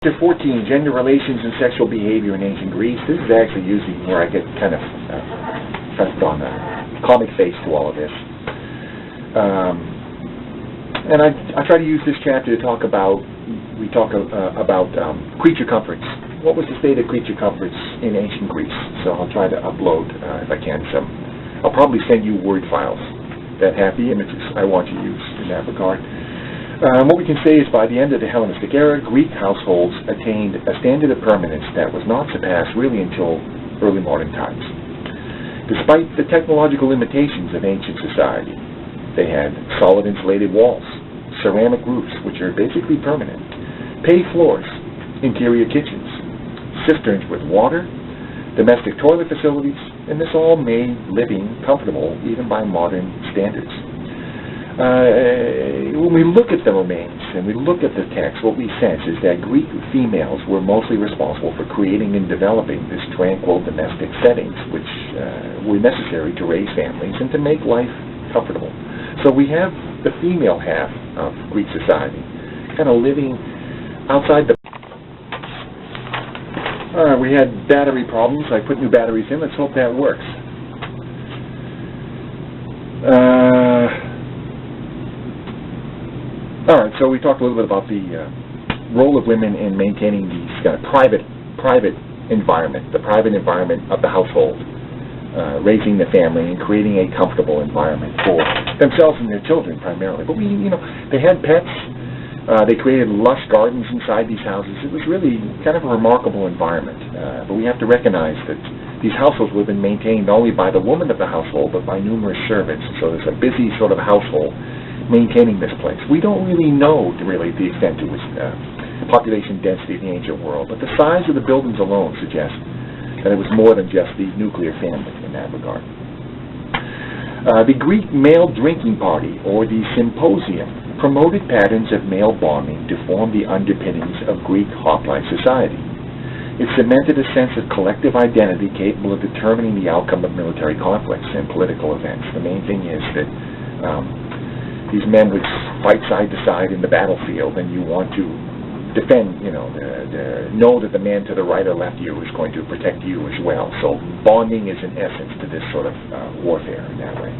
Chapter 14, Gender Relations and Sexual Behavior in Ancient Greece. This is actually usually where I get kind of pressed on a comic face to all of this. And I try to use this chapter to talk about, creature comforts. What was the state of creature comforts in ancient Greece? So I'll try to upload, if I can, some. I'll probably send you Word files that have the images I want to use in that regard. What we can say is by the end of the Hellenistic era, Greek households attained a standard of permanence that was not surpassed really until early modern times. Despite the technological limitations of ancient society, they had solid insulated walls, ceramic roofs, which are basically permanent, paved floors, interior kitchens, cisterns with water, domestic toilet facilities, and this all made living comfortable even by modern standards. When we look at the remains and we look at the text, what we sense is that Greek females were mostly responsible for creating and developing this tranquil domestic settings which were necessary to raise families and to make life comfortable. So we have the female half of Greek society kind of living outside the... we had battery problems. I put new batteries in. Let's hope that works. All right, so we talked a little bit about the role of women in maintaining the kind of private environment, the private environment of the household, raising the family and creating a comfortable environment for themselves and their children primarily. But they had pets. They created lush gardens inside these houses. It was really kind of a remarkable environment. But we have to recognize that these households would have been maintained not only by the woman of the household, but by numerous servants. So there's a busy sort of household maintaining this place. We don't really know the extent to which population density in the ancient world, but the size of the buildings alone suggests that it was more than just the nuclear family in that regard. The Greek male drinking party, or the symposium, promoted patterns of male bonding to form the underpinnings of Greek hoplite society. It cemented a sense of collective identity capable of determining the outcome of military conflicts and political events. The main thing is that these men would fight side to side in the battlefield, and you want to defend, know that the man to the right or left of you is going to protect you as well. So bonding is an essence to this sort of warfare in that way.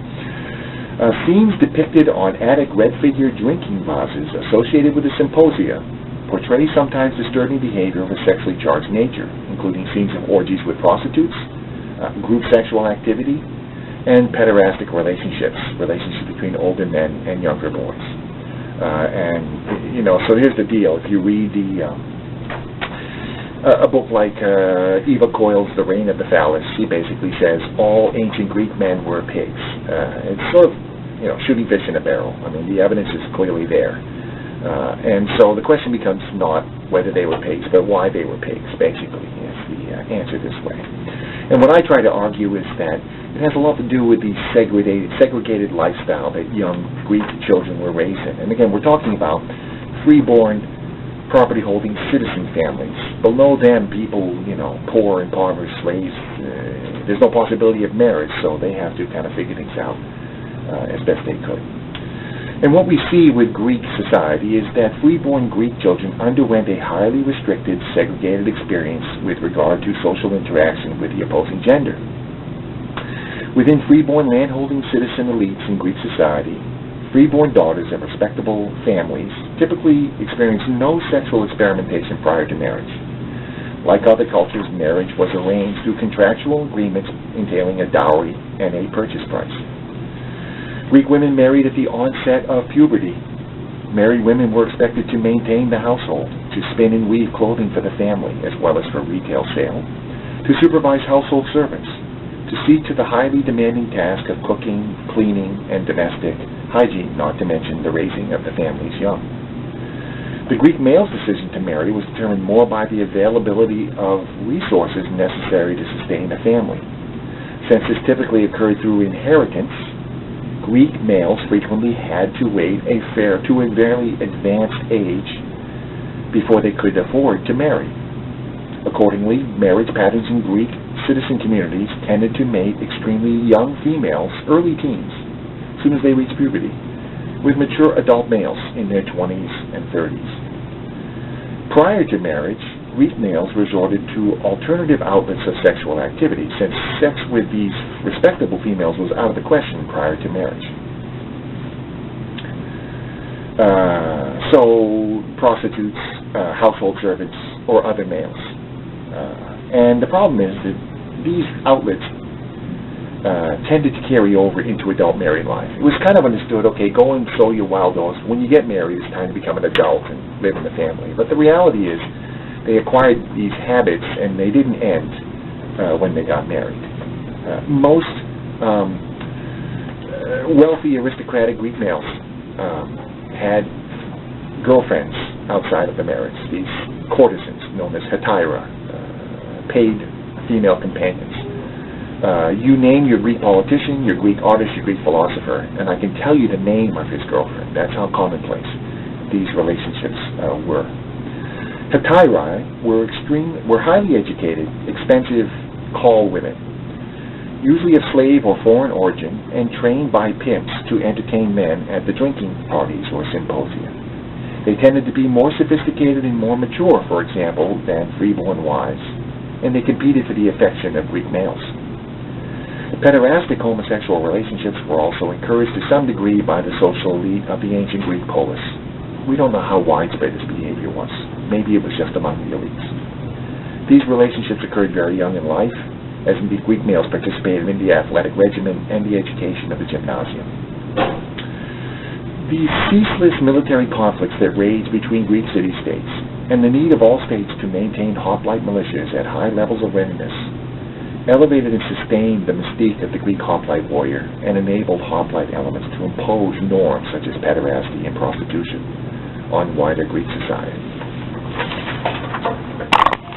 Scenes depicted on Attic red figure drinking vases associated with the symposia portray sometimes disturbing behavior of a sexually charged nature, including scenes of orgies with prostitutes, group sexual activity, and pederastic relationships between older men and younger boys. So here's the deal. If you read a book like Eva Coyle's The Reign of the Phallus, she basically says all ancient Greek men were pigs. It's sort of, shooting fish in a barrel. I mean, the evidence is clearly there. And so the question becomes not whether they were pigs, but why they were pigs, basically, is the answer this way. And what I try to argue is that it has a lot to do with the segregated lifestyle that young Greek children were raised in. And again, we're talking about freeborn, property-holding citizen families. Below them, people, poor, impoverished slaves, there's no possibility of marriage, so they have to kind of figure things out as best they could. And what we see with Greek society is that freeborn Greek children underwent a highly restricted, segregated experience with regard to social interaction with the opposing gender. Within freeborn landholding citizen elites in Greek society, freeborn daughters of respectable families typically experience no sexual experimentation prior to marriage. Like other cultures, marriage was arranged through contractual agreements entailing a dowry and a purchase price. Greek women married at the onset of puberty. Married women were expected to maintain the household, to spin and weave clothing for the family as well as for retail sale, to supervise household servants, to see to the highly demanding task of cooking, cleaning, and domestic hygiene, not to mention the raising of the family's young. The Greek male's decision to marry was determined more by the availability of resources necessary to sustain a family. Since this typically occurred through inheritance, Greek males frequently had to wait to a very advanced age before they could afford to marry. Accordingly, marriage patterns in Greek citizen communities tended to mate extremely young females, early teens, as soon as they reached puberty, with mature adult males in their 20s and 30s. Prior to marriage, Greek males resorted to alternative outlets of sexual activity, since sex with these respectable females was out of the question prior to marriage. So prostitutes, household servants, or other males. And the problem is that these outlets tended to carry over into adult married life. It was kind of understood, okay, go and sow your wild oats. When you get married, it's time to become an adult and live in the family. But the reality is, they acquired these habits, and they didn't end when they got married. Most wealthy, aristocratic Greek males had girlfriends outside of the marriage, these courtesans known as hetaira, paid female companions. You name your Greek politician, your Greek artist, your Greek philosopher, and I can tell you the name of his girlfriend. That's how commonplace these relationships were. Hetairae were highly educated, expensive call women, usually of slave or foreign origin, and trained by pimps to entertain men at the drinking parties or symposia. They tended to be more sophisticated and more mature, for example, than freeborn wives, and they competed for the affection of Greek males. Pederastic homosexual relationships were also encouraged to some degree by the social elite of the ancient Greek polis. We don't know how widespread this behavior was. Maybe it was just among the elites. These relationships occurred very young in life, as the Greek males participated in the athletic regimen and the education of the gymnasium. These ceaseless military conflicts that raged between Greek city-states, and the need of all states to maintain hoplite militias at high levels of readiness, elevated and sustained the mystique of the Greek hoplite warrior and enabled hoplite elements to impose norms such as pederasty and prostitution on wider Greek society.